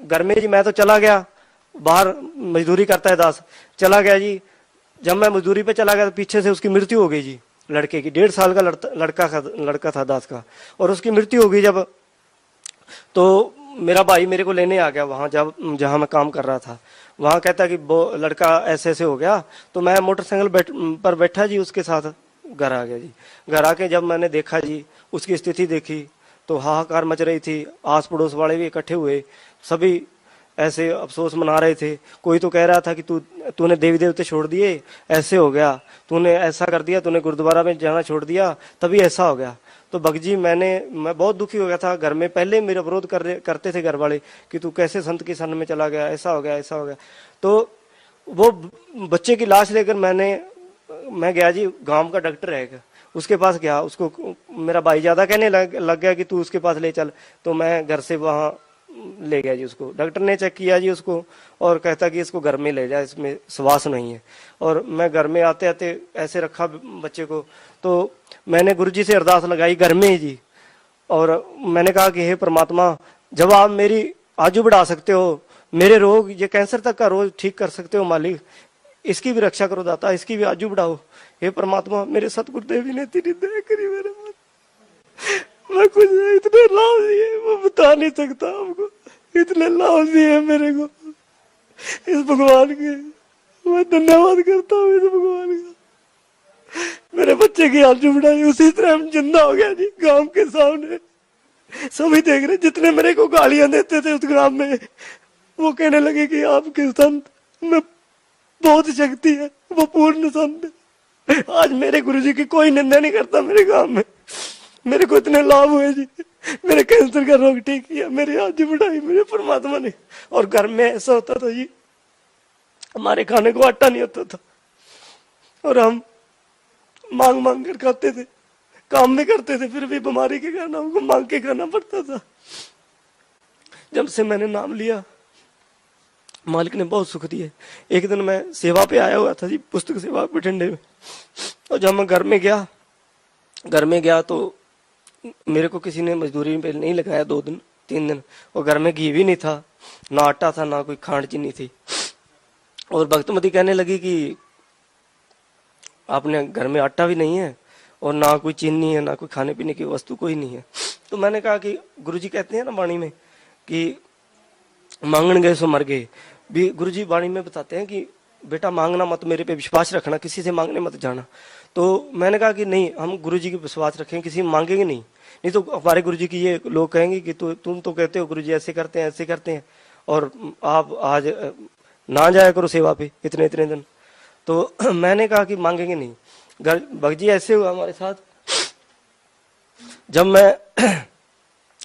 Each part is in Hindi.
घर में जी मैं तो चला गया, बाहर मजदूरी करता है दास, चला गया जी। जब मैं मजदूरी पे चला गया तो पीछे से उसकी मृत्यु हो गई जी, लड़के की। 1.5 साल का लड़का था दास का, और उसकी मृत्यु हो गई जब। तो मेरा भाई मेरे को लेने आ गया वहां, जब जहां मैं काम कर रहा था। वहां कहता कि वो लड़का ऐसे ऐसे हो गया। तो मैं मोटरसाइकिल पर बैठा जी, उसके साथ घर आ गया जी। घर आके जब मैंने देखा जी, उसकी स्थिति देखी, तो हाहाकार मच रही थी। आस पड़ोस वाले भी इकट्ठे हुए, सभी ऐसे अफसोस मना रहे थे। कोई तो कह रहा था कि तूने देवी देवते छोड़ दिए, ऐसे हो गया, तूने ऐसा कर दिया, तूने गुरुद्वारा में जाना छोड़ दिया, तभी ऐसा हो गया। तो बगजी मैं बहुत दुखी हो गया था। घर में पहले मेरा विरोध करते थे घर वाले कि तू कैसे संत की शरण में चला गया, ऐसा हो गया, ऐसा हो गया। तो वो बच्चे की लाश लेकर मैं गया जी, गांव का डॉक्टर है, उसके पास गया। उसको मेरा भाई ज्यादा कहने लग गया कि तू उसके पास ले चल। तो मैं घर से वहां ले गया जी उसको। डॉक्टर ने चेक किया जी उसको, और कहता कि इसको घर में ले जा, इसमें श्वास नहीं है। और मैं घर में आते आते ऐसे रखा बच्चे को। तो मैंने गुरुजी से अरदास लगाई घर में ही जी, और मैंने कहा कि हे परमात्मा, जब आप मेरी आयु बढ़ा सकते हो, मेरे रोग, ये कैंसर तक का रोग ठीक कर सकते हो मालिक, इसकी भी रक्षा करो दाता, इसकी भी आयु बढ़ाओ। हे परमात्मा, मेरे सतगुरुदेव ने तेरी दया करी मेरे मन। मैं कुछ इतने लाभ दिए वो बता नहीं सकता आपको, इतने लाभ दिए मेरे को इस भगवान के। मैं धन्यवाद करता हूँ इस भगवान का। मेरे बच्चे की आयु बढ़ाई, उसी तरह हम जिंदा हो गया जी गांव के सामने। सभी देख रहे, जितने मेरे को गालियां देते थे उस ग्राम में, वो कहने लगे कि आपके संत में बहुत शक्ति है, वो पूर्ण संत है। आज मेरे गुरुजी की कोई निंदा नहीं करता मेरे गांव में। मेरे को इतने लाभ हुए जी, मेरे कैंसर का रोग ठीक किया, मेरी आयु बढ़ाई मेरे परमात्मा ने। और घर में ऐसा होता था जी, हमारे खाने को आटा नहीं होता था, और हम मांग मांग कर खाते थे, काम भी करते थे, फिर भी बीमारी के कारण हमको मांग के खाना पड़ता था। जब से मैंने नाम लिया, मालिक ने बहुत सुख दिए। एक दिन मैं सेवा पे आया हुआ था जी, पुस्तक सेवा बठिंडे में। और जब मैं घर में गया तो मेरे को किसी ने मजदूरी पे नहीं लगाया 2 दिन 3 दिन। और घर में घी भी नहीं था, ना आटा था, ना कोई खांड चीनी थी। और भक्तमती कहने लगी कि आपने घर में आटा भी नहीं है, और ना कोई चीनी है, ना कोई खाने पीने की वस्तु कोई नहीं है। तो मैंने कहा कि गुरुजी कहते हैं ना वाणी में कि मांगन गए सो मर गए। भी गुरुजी वाणी में बताते हैं कि बेटा मांगना मत, मेरे पे विश्वास रखना, किसी से मांगने मत जाना। तो मैंने कहा कि नहीं, हम गुरुजी की विश्वास रखें, किसी मांगेंगे नहीं तो हमारे गुरुजी की ये लोग कहेंगे कि तुम तो कहते हो गुरुजी ऐसे करते हैं, ऐसे करते हैं, और आप आज ना जाया करो सेवा पे इतने इतने दिन। तो मैंने कहा कि मांगेंगे नहीं। भगजी ऐसे हुआ हमारे साथ, जब मैं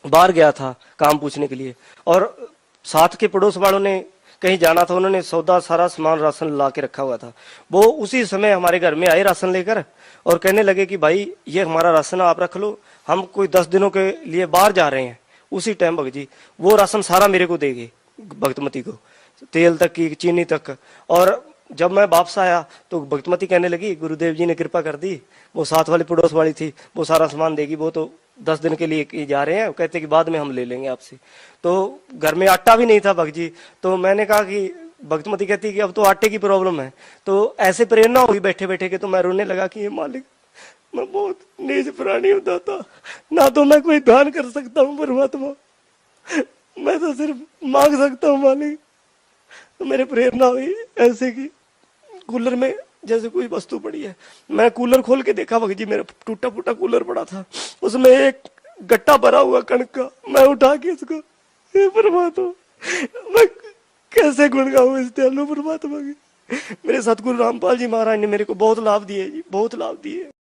बाहर गया था काम पूछने के लिए, और साथ के पड़ोस वालों ने कहीं जाना था, उन्होंने सौदा सारा सामान राशन ला के रखा हुआ था। वो उसी समय हमारे घर में आए राशन लेकर, और कहने लगे कि भाई ये हमारा राशन आप रख लो, हम कोई 10 दिनों के लिए बाहर जा रहे हैं। उसी टाइम भगजी वो राशन सारा मेरे को देंगे, भक्तमती को, तेल तक की, चीनी तक। और जब मैं वापस आया तो भक्तमती कहने लगी गुरुदेव जी ने कृपा कर दी, वो साथ वाली पड़ोस वाली थी, वो सारा सामान देगी, वो तो 10 दिन के लिए जा रहे हैं, कहते कि बाद में हम ले लेंगे आपसे। तो घर में आटा भी नहीं था भगजी। तो मैंने कहा कि भक्तमती कहती कि अब तो आटे की प्रॉब्लम है। तो ऐसे प्रेरणा हुई बैठे बैठे के, तो मैं रोने लगा कि ये मालिक, मैं बहुत नीच प्राणी होता था ना, तो मैं कोई दान कर सकता हूँ परमात्मा, मैं तो सिर्फ मांग सकता हूँ मालिक। तो मेरे प्रेरणा हुई ऐसे की, कूलर में जैसे कोई वस्तु पड़ी है, मैं कूलर खोल के देखा भगजी, मेरा टूटा फूटा कूलर पड़ा था, उसमें एक गट्टा भरा हुआ कणक का। मैं उठा के इसको, हे परमात्मा, मैं कैसे गुण गाऊं इस दयालु परमात्मा की। मेरे सतगुरु रामपाल जी महाराज ने मेरे को बहुत लाभ दिए जी, बहुत लाभ दिए।